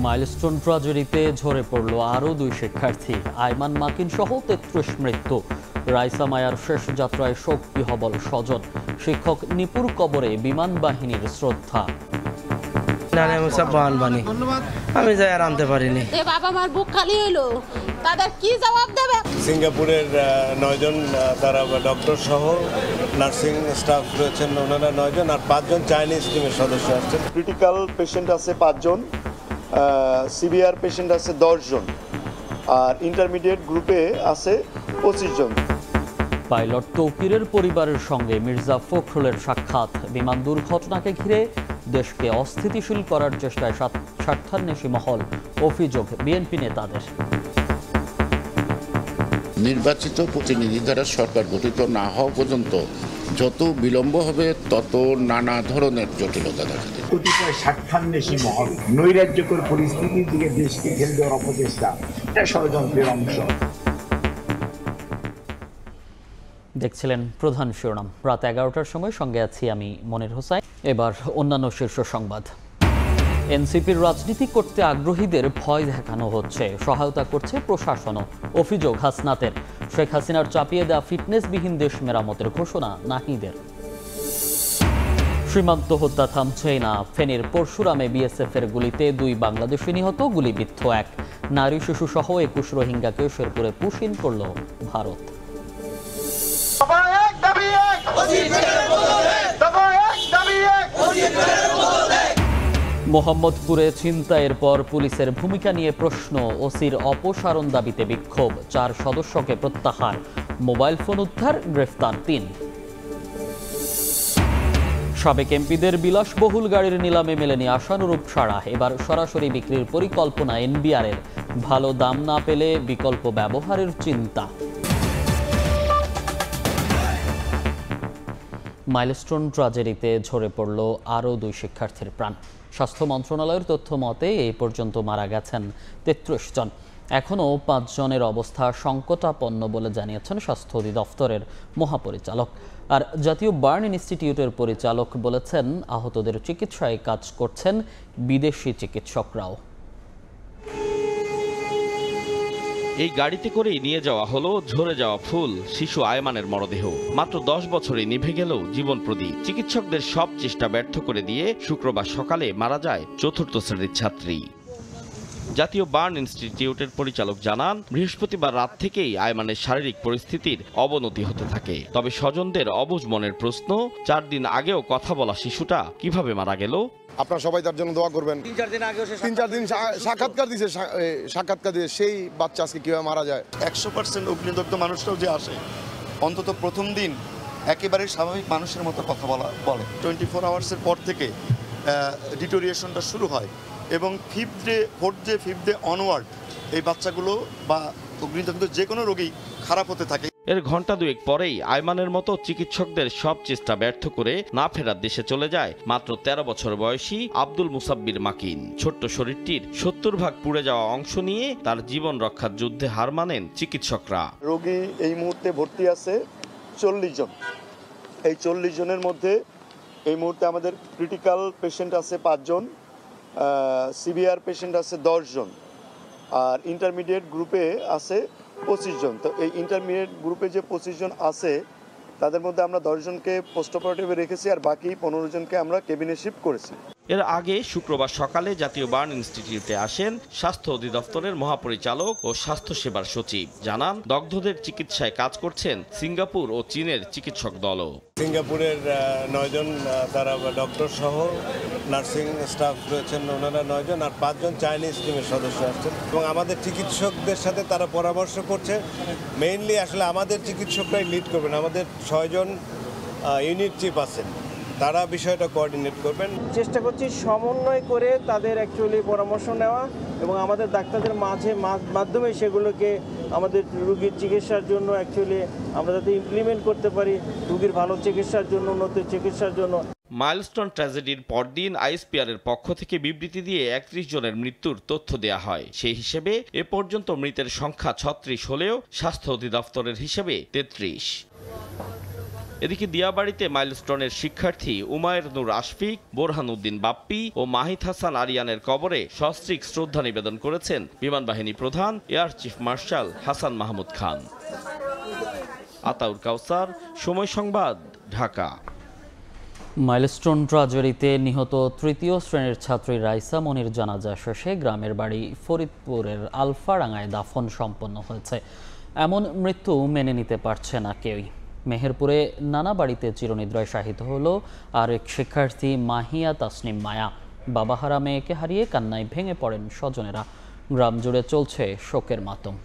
Milestone ট্র্যাজেডিতে ঝরে পড়ল আরও 2 শিক্ষার্থী। আইমান মাকিন সহ 33 মৃত্যু। রাইসা মায়ার শেষ যাত্রায় শোক বিহবল স্বজন। শিক্ষক নিপুর কবরে বিমান বাহিনীর শ্রদ্ধা। আমি যাই আর আনতে পারিনি। বাবা মার বুক খালি হইলো, তাদের কি জবাব দেবে? সিঙ্গাপুরের 9 জন, তারা ডক্টর সহ নার্সিং স্টাফ রয়েছেন, ওনারা 9 জন, আর 5 জন চাইনিজ টিমের সদস্য আসছেন। ক্রিটিক্যাল পেশেন্ট আছে 5 জন, সিভিআর পেশেন্ট আছে 10 জন, আর ইন্টারমিডিয়েট গ্রুপে আছে 25 জন। পাইলট তৌকিরের পরিবারের সঙ্গে মির্জা ফখরুলের সাক্ষাৎ। বিমান দুর্ঘটনাকে ঘিরে দেশকে অস্থিতিশীল করার চেষ্টায় স্বার্থান্বেষী মহল, অভিযোগ বিএনপি নেতাদের। নির্বাচিত প্রতিনিধি দ্বারা সরকার গঠিত না হওয়া পর্যন্ত যত বিলম্ব হবে তত নানা ধরনের জটিলতা দেখা দেবে। কতিপয় স্বার্থান্বেষী মহল নৈরাজ্যকর পরিস্থিতির দিকে দেশকে ঠেলে দেওয়ার অপচেষ্টা, এটা ষড়যন্ত্রের অংশ। দেখছিলেন প্রধান শিরোনাম। রাত 11টার সময় সঙ্গে আছি আমি মনির হোসাইন। এবার অন্যান্য শীর্ষ সংবাদ। এনসিপির রাজনীতি করতে আগ্রহীদের ভয় দেখানো হচ্ছে, সহায়তা করছে প্রশাসনও। অভিযোগ হাসনাতের। শেখ হাসিনার চাপিয়ে দেওয়া ফিটনেসবিহীন দেশ মেরামতের ঘোষণা নাহিদের। সীমান্ত হত্যা থামছেই না। ফেনীর পরশুরামে বিএসএফের গুলিতে 2 বাংলাদেশি নিহত, গুলিবিদ্ধ 1 নারী শিশু সহ 21 রোহিঙ্গাকে শেরপুরে পুশিন করল ভারত। মোহাম্মদপুরে ছিনতাইয়ের পর পুলিশের ভূমিকা নিয়ে প্রশ্ন। ওসির অপসারণ দাবিতে বিক্ষোভ। 4 সদস্যকে প্রত্যাহার। মোবাইল ফোন উদ্ধার, গ্রেফতার 3। সাবেক এমপিদের বিলাসবহুল গাড়ির নিলামে মেলেনি আশানুরূপ সাড়া। এবার সরাসরি বিক্রির পরিকল্পনা এনবিআরের। ভালো দাম না পেলে বিকল্প ব্যবহারের চিন্তা। মাইলস্টোন ট্র্যাজেডিতে ঝরে পড়ল আরও 2 শিক্ষার্থীর প্রাণ। স্বাস্থ্য মন্ত্রণালয়ের তথ্য মতে এই পর্যন্ত মারা গেছেন 33 জন। এখনও 5 জনের অবস্থা সংকটাপন্ন বলে জানিয়েছেন স্বাস্থ্য অধিদপ্তরের মহাপরিচালক। আর জাতীয় বার্ন ইনস্টিটিউটের পরিচালক বলেছেন, আহতদের চিকিৎসায় কাজ করছেন বিদেশি চিকিৎসকরাও। এই গাড়িতে করেই নিয়ে যাওয়া হলো ঝরে যাওয়া ফুল শিশু আয়মানের মরদেহ। মাত্র 10 বছরে নিভে গেল জীবন প্রদীপ। চিকিৎসকদের সব চেষ্টা ব্যর্থ করে দিয়ে শুক্রবার সকালে মারা যায় 4র্থ শ্রেণীর ছাত্রী। জাতীয় বার্ন ইনস্টিটিউটের পরিচালক জানান, বৃহস্পতিবার রাত থেকেই আয়মানের শারীরিক পরিস্থিতির অবনতি হতে থাকে। তবে স্বজনদের অবুঝ মনের প্রশ্ন, 4 দিন আগেও কথা বলা শিশুটা কিভাবে মারা গেল? আপনারা সবাই তার জন্য দোয়া করবেন। 3-4 দিন সাক্ষাৎকার দিয়ে সেই বাচ্চা আজকে কিভাবে মারা যায়। 100% অগ্নিদগ্ধ মানুষটাও যে আসে, অন্তত প্রথম দিন একেবারে স্বাভাবিক মানুষের মতো কথা বলে। 24 আওয়ার্সের পর থেকে ডিটোরিয়েশনটা শুরু হয় এবং 4th ডে অনওয়ার্ড এই বাচ্চাগুলো বা অগ্নিদগ্ধ যে কোনো রোগী খারাপ হতে থাকে। এর ঘণ্টা 2 পরেই আয়মানের মতো চিকিৎসকদের সব চেষ্টা ব্যর্থ করে না ফেরার দেশে চলে যায় মাত্র 13 বছর বয়সী আব্দুল মুসাব্বির মাকিন। ছোট্ট শরীরটির 70% পুড়ে যাওয়া অংশ নিয়ে তার জীবন রক্ষার যুদ্ধে হার মানেন চিকিৎসকরা। রোগী এই মুহূর্তে ভর্তি আছে 40 জন। এই 40 জনের মধ্যে এই মুহূর্তে আমাদের ক্রিটিক্যাল পেশেন্ট আছে 5 জন, সিভিআর পেশেন্ট আছে 10 জন, আর ইন্টারমিডিয়েট গ্রুপে আছে 25 জন। তো এই ইন্টারমিডিয়েট গ্রুপে যে 25 জন আছে তাদের মধ্যে আমরা 10 জনকে পোস্ট অপারেটিভে রেখেছি, আর বাকি 15 জনকে আমরা কেবিনে শিফট করেছি। এর আগে শুক্রবার সকালে জাতীয় বার্ন ইনস্টিটিউটে আসেন স্বাস্থ্য অধিদপ্তরের মহাপরিচালক ও স্বাস্থ্যসেবার সচিব। জানান, দগ্ধদের চিকিৎসায় কাজ করছেন সিঙ্গাপুর ও চীনের চিকিৎসক দলও। সিঙ্গাপুরের 9 জন, তারা ডক্টর সহ নার্সিং স্টাফ রয়েছেন, ওনারা 9 জন, আর 5 জন চাইনিজ টিমের সদস্য আসছেন এবং আমাদের চিকিৎসকদের সাথে তারা পরামর্শ করছে। মেইনলি আসলে আমাদের চিকিৎসকরাই লিড করবেন। আমাদের 6 জন ইউনিট চিফ আছেন, তারা বিষয়টা কোঅর্ডিনেট করবেন। চেষ্টা করছি সমন্বয় করে তাদের অ্যাকচুয়ালি পরামর্শ নেওয়া এবং আমাদের ডাক্তারদের মাধ্যমে সেগুলোকে আমাদের রোগীর চিকিৎসার জন্য অ্যাকচুয়ালি আমরা যাতে ইমপ্লিমেন্ট করতে পারি, রোগীর ভালো চিকিৎসার জন্য, উন্নত চিকিৎসার জন্য। মাইলস্টোন ট্র্যাজেডির পরদিন আইএসপিআরের পক্ষ থেকে বিবৃতি দিয়ে 31 জনের মৃত্যুর তথ্য দেয়া হয়। সেই হিসেবে এ পর্যন্ত মৃতের সংখ্যা 36 হলেও স্বাস্থ্য অধিদপ্তরের হিসেবে 33। এদিকে দিয়াবাড়িতে মাইলস্টোনের শিক্ষার্থী উমায়ের নূর আশফিক, বোরহান উদ্দিন বাপ্পি ও মাহিদ হাসান আরিয়ানের কবরে সস্ত্রীক শ্রদ্ধা নিবেদন করেছেন বিমান বাহিনী প্রধান air chief marshal Hasan Mahmud Khan. Ataur Kausar, Somoy Sangbad, Dhaka. Milestone ট্র্যাজেডিতে নিহত তৃতীয় শ্রেণীর ছাত্রী রাইসা মনির জানাজা শেষে গ্রামের বাড়ি ফরিদপুরের আলফাডাঙ্গায় দাফন সম্পন্ন হয়েছে। এমন মৃত্যু মেনে নিতে পারছে না কেউই। মেহেরপুরে নানা বাড়িতে চিরনিদ্রায় শায়িত হলো আরেক শিক্ষার্থী মাহিয়া তাসনিম মায়া। বাবাহারা মেয়েকে হারিয়ে কান্নায় ভেঙে পড়েন স্বজনেরা। গ্রাম জুড়ে চলছে শোকের মাতম।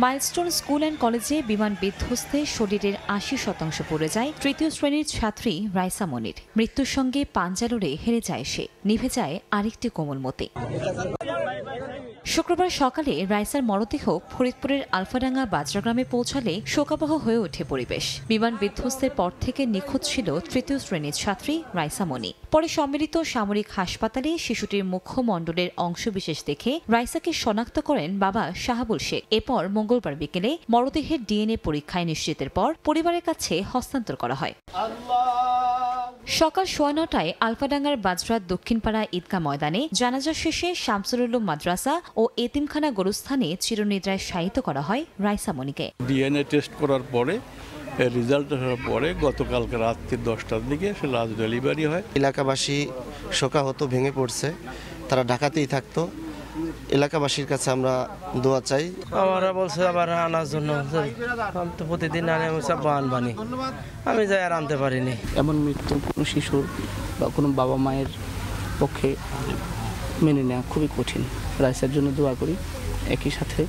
মাইলস্টোন স্কুল অ্যান্ড কলেজে বিমান বিধ্বস্তে শরীরের ৮০% পড়ে যায় তৃতীয় শ্রেণীর ছাত্রী রাইসা মনির। মৃত্যুর সঙ্গে পাঞ্জা লড়ে হেরে যায় সে, নিভে যায় আরেকটি কোমলমতি। শুক্রবার সকালে রাইসার মরদেহ ফরিদপুরের আলফাডাঙ্গা বাজরা গ্রামে পৌঁছালে শোকাবহ হয়ে ওঠে পরিবেশ। বিমান বিধ্বস্তের পর থেকে নিখোঁজ ছিল তৃতীয় শ্রেণীর ছাত্রী রাইসা মনি। পরে সম্মিলিত সামরিক হাসপাতালে শিশুটির মুখমণ্ডলের অংশবিশেষ দেখে রাইসাকে শনাক্ত করেন বাবা শাহাবুল শেখ। এরপর মঙ্গলবার বিকেলে মরদেহের ডিএনএ পরীক্ষায় নিশ্চিতের পর পরিবারের কাছে হস্তান্তর করা হয়। সকাল 9:15টায় আলফাডাঙ্গার বাজরা দক্ষিণপাড়া ঈদগাহ ময়দানে জানাজা শেষে শামসুল উলুম মাদ্রাসা ও এতিমখানা গোরস্থানে চিরনিদ্রায় শায়িত করা হয় রাইসা মনিকে। ডিএনএ টেস্ট করার পরে রেজাল্ট আসার পরে গতকালকে রাত্রি 10টার দিকে সে লাশ ডেলিভারি হয়। এলাকাবাসী শোকাহত ভেঙে পড়ছে, তারা ঢাকাতেই থাকতো। এলাকাবাসীর কাছে আমরা দোয়া চাই। আমরা বলছে আবার আনার জন্য, আমি তো প্রতিদিন আনে বানি, আমি যাই আর আনতে পারিনি। এমন মৃত্যু কোনো শিশুর বা কোনো বাবা মায়ের পক্ষে মেনে নেওয়া খুবই কঠিন। রাইসার জন্য দোয়া করি। একই সাথে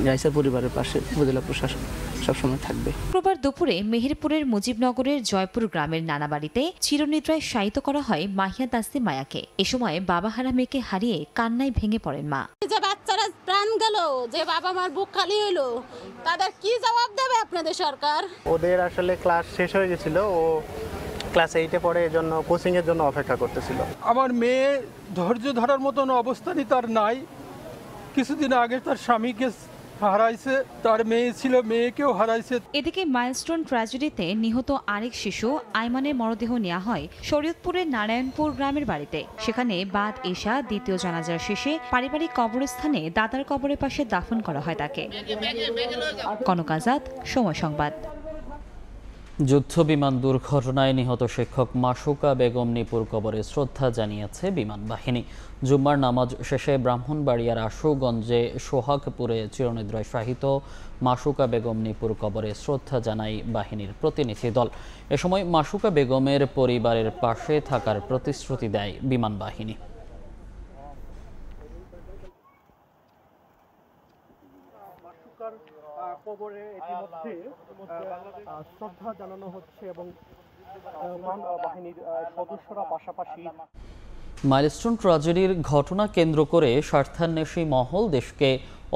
রাইসার পরিবারের পাশে উপজেলা প্রশাসন সবসময় থাকবে। শুক্রবার দুপুরে মেহেরপুরের মুজিবনগরের জয়পুর গ্রামের নানা বাড়িতে চিরনিদ্রায় শায়িত করা হয় মাহিয়া তাসনিম মায়াকে। এ সময় বাবাহারা মেয়েকে হারিয়ে কান্নায় ভেঙে পড়েন মা। যে বাচ্চারা প্রাণ গেল, যে বাবা মার বুক খালি হইলো, তাদের কি জবাব দেবে আপনাদের সরকার? ওদের আসলে ক্লাস শেষ হয়ে গেছিল, ও ক্লাস 8-এ পড়ে, এজন্য কোচিং এর জন্য অপেক্ষা করতেছিল। আমার মেয়ে ধৈর্য ধরার মতন অবস্থানই তার নাই। কিছুদিন আগে তার স্বামীকে হারাইছে, তার মেয়ে ছিল, মেয়েকেও হারাইছে। এদিকে মাইলস্টোন ট্র্যাজেডিতে নিহত আরেক শিশু আইমানের মরদেহ নেওয়া হয় শরীয়তপুরের নারায়ণপুর গ্রামের বাড়িতে। সেখানে বাদ এশা দ্বিতীয় জানাজার শেষে পারিবারিক কবরস্থানে দাদার কবরের পাশে দাফন করা হয় তাকে। কনক আজাদ, সময় সংবাদ। যুদ্ধ বিমান দুর্ঘটনায় নিহত শিক্ষক মাসুকা বেগম নিপুর কবরে শ্রদ্ধা জানিয়েছে বিমান বাহিনী। জুম্মার নামাজ শেষে ব্রাহ্মণবাড়িয়ার আশুগঞ্জে সোহাগপুরে চিরনিদ্রায় শায়িত মাসুকা বেগম নিপুর কবরে শ্রদ্ধা জানায় বাহিনীর প্রতিনিধি দল। এ সময় মাসুকা বেগমের পরিবারের পাশে থাকার প্রতিশ্রুতি দেয় বিমান বাহিনী। কবরে ইতিমধ্যে শ্রদ্ধা জানানো হচ্ছে এবং বাহিনীর সদস্যরা পাশাপাশি। মাইলস্টোন ট্র্যাজেডির ঘটনা কেন্দ্র করে স্বার্থান্বেষী মহল দেশকে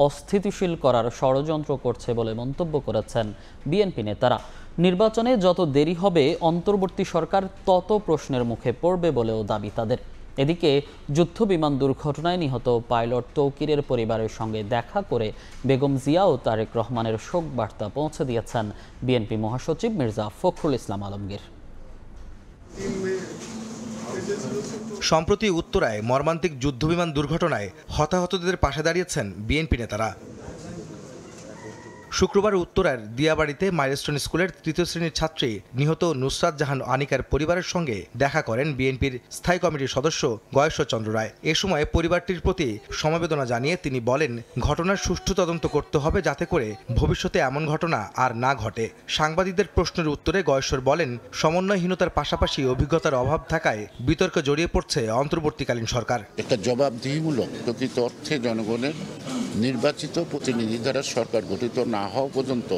অস্থিতিশীল করার ষড়যন্ত্র করছে বলে মন্তব্য করেছেন বিএনপি নেতারা। নির্বাচনে যত দেরি হবে অন্তর্বর্তী সরকার তত প্রশ্নের মুখে পড়বে বলেও দাবি তাদের। এদিকে যুদ্ধ বিমান দুর্ঘটনায় নিহত পাইলট তৌকিরের পরিবারের সঙ্গে দেখা করে বেগম জিয়া ও তারেক রহমানের শোক বার্তা পৌঁছে দিয়েছেন বিএনপি মহাসচিব মির্জা ফখরুল ইসলাম আলমগীর। সম্প্রতি উত্তরায় মর্মান্তিক যুদ্ধবিমান দুর্ঘটনায় হতাহতদের পাশে দাঁড়িয়েছেন বিএনপি নেতারা। শুক্রবার উত্তরার দিয়াবাড়িতে মাইলস্টোন স্কুলের তৃতীয় শ্রেণীর ছাত্রী নিহত নুসরাত জাহান আনিকার পরিবারের সঙ্গে দেখা করেন বিএনপির স্থায়ী কমিটির সদস্য গয়েশ্বরচন্দ্র রায়। এ সময় পরিবারটির প্রতি সমবেদনা জানিয়ে তিনি বলেন, ঘটনার সুষ্ঠু তদন্ত করতে হবে যাতে করে ভবিষ্যতে এমন ঘটনা আর না ঘটে। সাংবাদিকদের প্রশ্নের উত্তরে গয়েশ্বর বলেন, সমন্বয়হীনতার পাশাপাশি অভিজ্ঞতার অভাব থাকায় বিতর্কে জড়িয়ে পড়ছে অন্তর্বর্তীকালীন সরকার। একটা জবাবদিহিমূলক প্রকৃত অর্থে জনগণের নির্বাচিত প্রতিনিধি দ্বারা সরকার গঠিত না হওয়া পর্যন্ত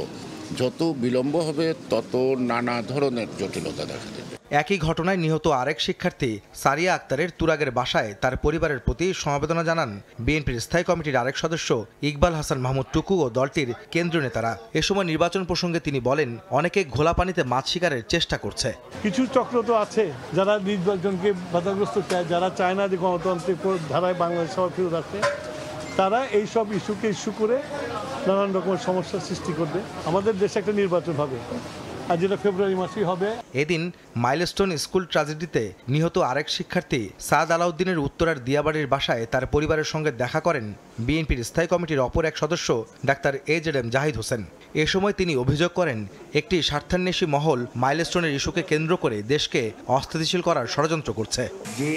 যত বিলম্ব হবে তত নানা ধরনের জটিলতা দেখা দেবে। একই ঘটনায় নিহত আরেক শিক্ষার্থী সারিয়া আক্তারের তুরাগের বাসায় তার পরিবারের প্রতি সমবেদনা জানান বিএনপির স্থায়ী কমিটির আরেক সদস্য ইকবাল হাসান মাহমুদ টুকু ও দলটির কেন্দ্রীয় নেতারা। এ সময় নির্বাচন প্রসঙ্গে তিনি বলেন, অনেকে ঘোলা পানিতে মাছ শিকারের চেষ্টা করছে। কিছু চক্র তো আছে যারা নির্বাচনকে বাধাগ্রস্ত চায়, যারা চায় না যে গণতান্ত্রিক ধারায় বাংলাদেশ ফেরত আসে। তারা এই সব ইস্যুকে ইস্যু করে নানান রকমের সমস্যার সৃষ্টি করবে। আমাদের দেশে একটা নির্বাচন হবে, আর যেটা ফেব্রুয়ারি মাসেই হবে। এদিন মাইলস্টোন স্কুল ট্র্যাজেডিতে নিহত আরেক শিক্ষার্থী সাদ আলাউদ্দিনের উত্তরার দিয়াবাড়ির বাসায় তার পরিবারের সঙ্গে দেখা করেন বিএনপির স্থায়ী কমিটির অপর এক সদস্য ডাক্তার AZM জাহিদ হোসেন। এ সময় তিনি অভিযোগ করেন একটি স্বার্থান্বেষী মহল মাইলস্টোনের ইস্যুকে কেন্দ্র করে দেশকে অস্থিতিশীল করার ষড়যন্ত্র করছে। যে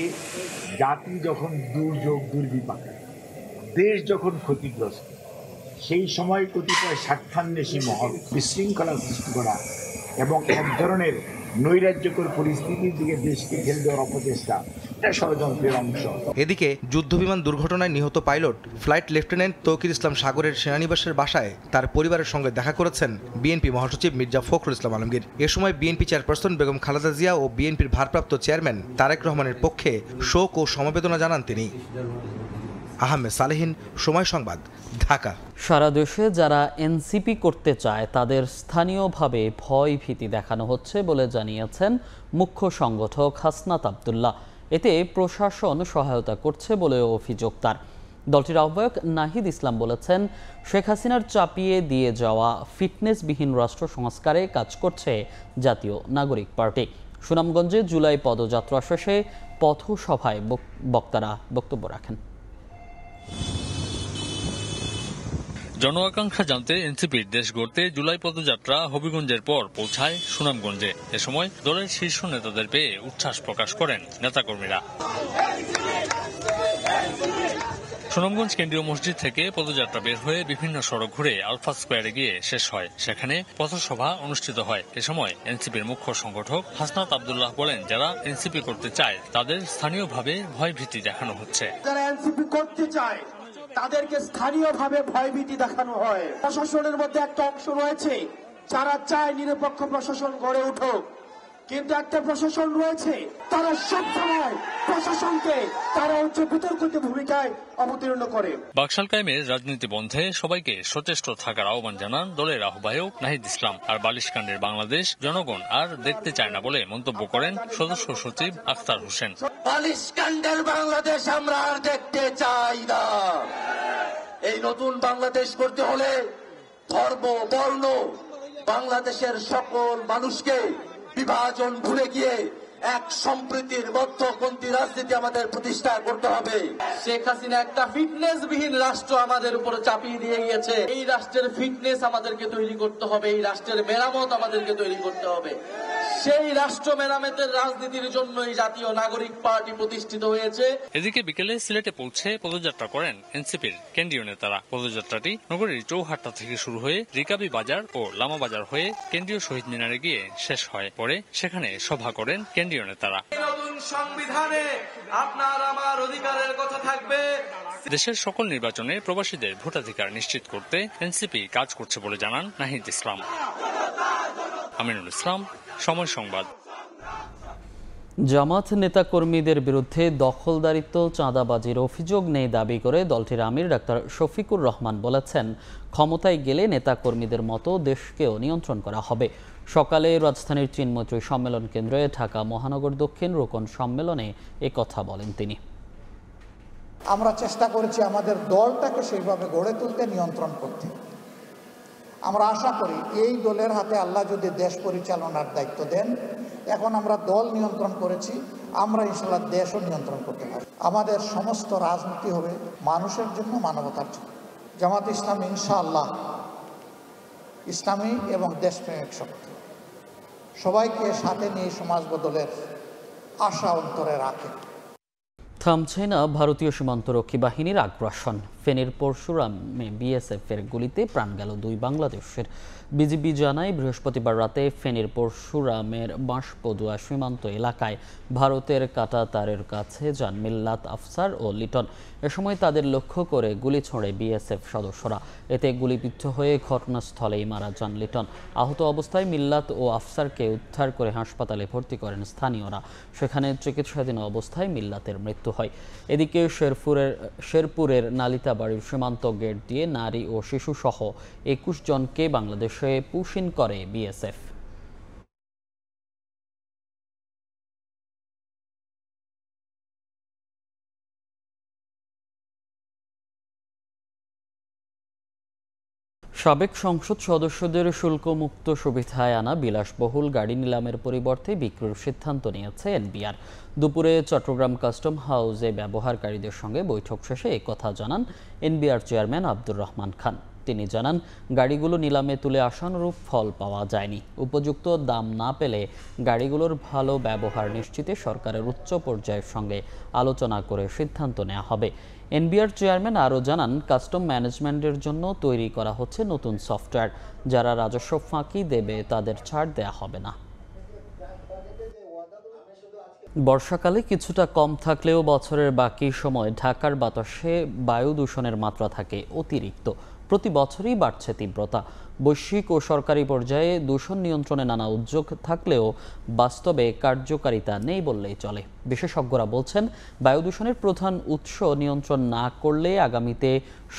জাতি যখন দুর্যোগ দুর্বিপাক, দেশ যখন ক্ষতিগ্রস্ত, সেই সময় কতিপয় স্বার্থান্বেষী মহল বিশৃঙ্খলা সৃষ্টি করা এবং এক ধরনের নৈরাজ্যকর পরিস্থিতির দিকে দেশকে ঠেলে দেওয়ার অপচেষ্টা, এটা ষড়যন্ত্রের অংশ। এদিকে যুদ্ধবিমান দুর্ঘটনায় নিহত পাইলট ফ্লাইট লেফটেন্যান্ট তৌকির ইসলাম সাগরের সেনানিবাসের বাসায় তার পরিবারের সঙ্গে দেখা করেছেন বিএনপি মহাসচিব মির্জা ফখরুল ইসলাম আলমগীর। এ সময় বিএনপি চেয়ারপারসন বেগম খালেদা জিয়া ও বিএনপির ভারপ্রাপ্ত চেয়ারম্যান তারেক রহমানের পক্ষে শোক ও সমবেদনা জানান তিনি। আহমেদ সালেহিন, সময় সংবাদ, ঢাকা। সারা দেশে যারা এনসিপি করতে চায় তাদের স্থানীয়ভাবে ভয় ভীতি দেখানো হচ্ছে বলে জানিয়েছেন মুখ্য সংগঠক হাসনাত আব্দুল্লাহ। এতে প্রশাসন সহায়তা করছে বলে অভিযোগ তার। দলটির আহ্বায়ক নাহিদ ইসলাম বলেছেন, শেখ হাসিনার চাপিয়ে দিয়ে যাওয়া ফিটনেসবিহীন রাষ্ট্র সংস্কারে কাজ করছে জাতীয় নাগরিক পার্টি। সুনামগঞ্জে জুলাই পদযাত্রা শেষে পথসভায় বক্তারা বক্তব্য রাখেন। জন আকাঙ্ক্ষা জানতে এনসিপির দেশ গড়তে জুলাই পদযাত্রা হবিগঞ্জের পর পৌঁছায় সুনামগঞ্জে। এ সময় দলের শীর্ষ নেতাদের পেয়ে উচ্ছ্বাস প্রকাশ করেন নেতাকর্মীরা। সুনামগঞ্জ কেন্দ্রীয় মসজিদ থেকে পদযাত্রা বের হয়ে বিভিন্ন সড়ক ঘুরে আলফা স্কোয়ারে গিয়ে শেষ হয়। সেখানে পথসভা অনুষ্ঠিত হয়। এ সময় এনসিপির মুখ্য সংগঠক হাসনাত আব্দুল্লাহ বলেন, যারা এনসিপি করতে চায় তাদের স্থানীয়ভাবে ভয়ভীতি দেখানো হচ্ছে। যারা এনসিপি করতে চায় তাদেরকে স্থানীয়ভাবে ভয়ভীতি দেখানো হয়। প্রশাসনের মধ্যে একটা অংশ রয়েছে যারা চায় নিরপেক্ষ প্রশাসন গড়ে উঠুক, কিন্তু একটা প্রশাসন রয়েছে তারা সবসময় প্রশাসনকে তারা বিতর্কিত ভূমিকায় অবতীর্ণ করে। বাকশাল কায়েমের রাজনীতি বন্ধে সবাইকে সচেষ্ট থাকার আহ্বান জানান দলের আহ্বায়ক নাহিদ ইসলাম। আর বালিশকান্ডের বাংলাদেশ জনগণ আর দেখতে চায় না বলে মন্তব্য করেন সদস্য সচিব আখতার হোসেন। বালিশকান্ডের বাংলাদেশ আমরা আর দেখতে চাই না। এই নতুন বাংলাদেশ করতে হলে ধর্ম বর্ণ বাংলাদেশের সকল মানুষকে বিভাজন ভুলে গিয়ে এক সম্প্রীতির মধ্যপন্থী রাজনীতি আমাদের প্রতিষ্ঠা করতে হবে। শেখ হাসিনা একটা ফিটনেসবিহীন রাষ্ট্র আমাদের উপরে চাপিয়ে দিয়ে গিয়েছে। এই রাষ্ট্রের ফিটনেস আমাদেরকে তৈরি করতে হবে, এই রাষ্ট্রের মেরামত আমাদেরকে তৈরি করতে হবে। সেই রাষ্ট্র মেরামতের রাজনীতির জন্যই জাতীয় নাগরিক পার্টি প্রতিষ্ঠিত হয়েছে। এদিকে বিকেলে সিলেটে পৌঁছে পদযাত্রা করেন এনসিপির কেন্দ্রীয় নেতারা। পদযাত্রাটি নগরীর চৌহাট্টা থেকে শুরু হয়ে রিকাবি বাজার ও লামা বাজার হয়ে কেন্দ্রীয় শহীদ মিনারে গিয়ে শেষ হয়। পরে সেখানে সভা করেন কেন্দ্রীয় নেতারা। নতুন সংবিধানে আপনার আমার অধিকারের কথা থাকবে। দেশের সকল নির্বাচনে প্রবাসীদের ভোটাধিকার নিশ্চিত করতে এনসিপি কাজ করছে বলে জানান নাহিদ ইসলাম। আমিনুল ইসলাম, সময় সংবাদ। জামাত নেতাকর্মীদের বিরুদ্ধে দখলদারিত্ব, চাঁদাবাজির অভিযোগ নেই দাবি করে দলটির আমির ডাক্তার শফিকুর রহমান বলেছেন, ক্ষমতায় গেলে নেতাকর্মীদের মতো দেশকেও নিয়ন্ত্রণ করা হবে। সকালে রাজধানীর চিন্মৈত্রী সম্মেলন কেন্দ্রে ঢাকা মহানগর দক্ষিণ রোকন সম্মেলনে একথা বলেন তিনি। আমরা চেষ্টা করেছি আমাদের দলটাকে সেইভাবে গড়ে তুলতে, নিয়ন্ত্রণ করতে। আমরা আশা করি এই দলের হাতে আল্লাহ যদি দেশ পরিচালনার দায়িত্ব দেন, এখন আমরা দল নিয়ন্ত্রণ করেছি, আমরা ইনশাআল্লাহ দেশও নিয়ন্ত্রণ করতে পারি। আমাদের সমস্ত রাজনীতি হবে মানুষের জন্য, মানবতার জন্য। জামাত ইসলাম ইনশাআল্লাহ ইসলামী এবং দেশপ্রেমিক শক্তি, সবাইকে সাথে নিয়ে সমাজ বদলের আশা অন্তরে রাখে। থামছে না ভারতীয় সীমান্তরক্ষী বাহিনীর আগ্রাসন। ফেনীর পরশুরামে বিএসএফের গুলিতে প্রাণ গেল 2 বাংলাদেশের। বিজিবি জানায়, বৃহস্পতিবার রাতে ফেনীর পরশুরামের বাঁশপদুয়া সীমান্ত এলাকায় ভারতের কাঁটাতারের কাছে যান মিল্লাত আফসার ও লিটন। এ সময় তাদের লক্ষ্য করে গুলি ছোড়ে বিএসএফ সদস্যরা। এতে গুলিবিদ্ধ হয়ে ঘটনাস্থলেই মারা যান লিটন। আহত অবস্থায় মিল্লাত ও আফসারকে উদ্ধার করে হাসপাতালে ভর্তি করেন স্থানীয়রা। সেখানে চিকিৎসাধীন অবস্থায় মিল্লাতের মৃত্যু হয়। এদিকে শেরপুরের নালিতাবাড়ির সীমান্ত গেট দিয়ে নারী ও শিশুসহ 21 জনকে বাংলাদেশে পুশ ইন করে বিএসএফ। সাবেক সংসদ সদস্যদের শুল্কমুক্ত সুবিধায় আনা বিলাসবহুল গাড়ি নিলামের পরিবর্তে বিক্রির সিদ্ধান্ত নিয়েছে এনবিআর। দুপুরে চট্টগ্রাম কাস্টম হাউসে ব্যবহারকারীদের সঙ্গে বৈঠক শেষে একথা জানান এনবিআর চেয়ারম্যান আব্দুর রহমান খান। তিনি জানান, গাড়িগুলো নিলামে তুলে আশানুরূপ ফল পাওয়া যায়নি। উপযুক্ত দাম না পেলে গাড়িগুলোর ভালো ব্যবহার নিশ্চিতে সরকারের উচ্চ পর্যায়ের সঙ্গে আলোচনা করে সিদ্ধান্ত নেওয়া হবে। এনবিআর চেয়ারম্যান আরও জানান, কাস্টম ম্যানেজমেন্টের জন্য তৈরি করা হচ্ছে নতুন সফটওয়্যার। যারা রাজস্ব ফাঁকি দেবে তাদের ছাড় দেয়া হবে না। বর্ষাকালে কিছুটা কম থাকলেও বছরের বাকি সময় ঢাকার বাতাসে বায়ু দূষণের মাত্রা থাকে অতিরিক্ত। প্রতি বছরই বাড়ছে তীব্রতা। বৈশ্বিক ও সরকারি পর্যায়ে দূষণ নিয়ন্ত্রণে নানা উদ্যোগ থাকলেও বাস্তবে কার্যকারিতা নেই বললেই চলে। বিশেষজ্ঞরা বলছেন, বায়ু দূষণের প্রধান উৎস নিয়ন্ত্রণ না করলে আগামীতে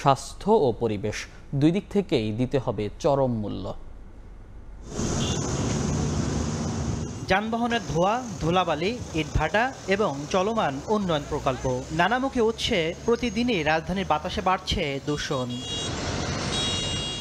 স্বাস্থ্য ও পরিবেশ দুই দিক থেকেই দিতে হবে চরম মূল্য। যানবাহনের ধোঁয়া, ধুলাবালি, ইটভাটা এবং চলমান উন্নয়ন প্রকল্প নানামুখী উৎসে প্রতিদিনই রাজধানীর বাতাসে বাড়ছে দূষণ।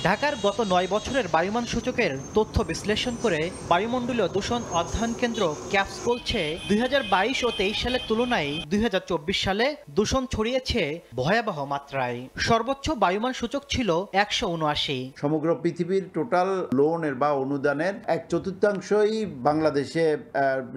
ঢাকার গত 9 বছরের বায়ুমান সূচকের তথ্য বিশ্লেষণ করে বায়ুমণ্ডলীয় দূষণ অধ্যয়ন কেন্দ্র ক্যাপস বলছে, 2022 ও 23 সালের তুলনায় 2024 সালে দূষণ ছড়িয়েছে ভয়াবহ মাত্রায়। সর্বোচ্চ বায়ুমান সূচক ছিল 179। সমগ্র পৃথিবীর টোটাল লোনের বা অনুদানের 1/4 বাংলাদেশে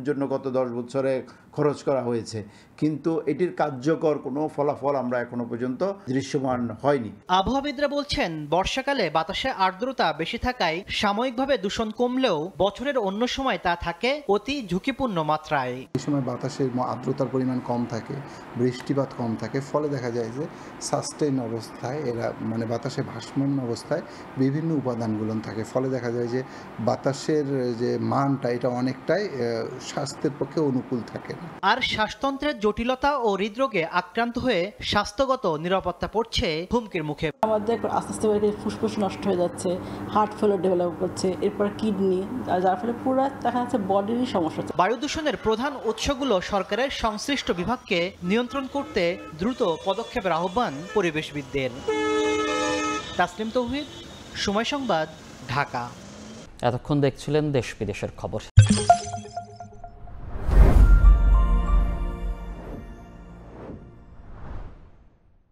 জন্য গত 10 বছরে খরচ করা হয়েছে, কিন্তু এটির কার্যকর কোনো ফলাফল আমরা এখনো পর্যন্ত দৃশ্যমান হয়নি। আবহাওয়াবিদরা বলছেন, বর্ষাকালে বাতাসে আর্দ্রতা বেশি থাকায় সাময়িকভাবে দূষণ কমলেও বছরের অন্য সময় তা থাকে অতি ঝুঁকিপূর্ণ মাত্রায়। এই সময় বাতাসের আর্দ্রতার পরিমাণ কম থাকে, বৃষ্টিপাত কম থাকে, ফলে দেখা যায় যে সাস্টেইন অবস্থায় এরা বাতাসে ভাসমান অবস্থায় বিভিন্ন উপাদানগুলো থাকে, ফলে দেখা যায় যে বাতাসের যে মানটা এটা অনেকটাই স্বাস্থ্যের পক্ষে অনুকূল থাকে। আর শ্বাসতন্ত্রের জটিলতা ও হৃদরোগে আক্রান্ত হয়ে স্বাস্থ্যগত নিরাপত্তা পড়ছে হুমকির মুখে। আমাদের আস্তে আস্তে ফুসফুস নষ্ট হয়ে যাচ্ছে, হার্ট ফেলিওর ডেভেলপ করছে, এরপর কিডনি, যার ফলে পুরো দেখা যাচ্ছে বডিরই সমস্যা। বায়ু দূষণের প্রধান উৎসগুলো সরকারের সংশ্লিষ্ট বিভাগকে নিয়ন্ত্রণ করতে দ্রুত পদক্ষেপের আহ্বান পরিবেশবিদদের। তাসলিম তৌহিদ, সময় সংবাদ, ঢাকা। এতক্ষণ দেখছিলেন দেশ বিদেশের খবর।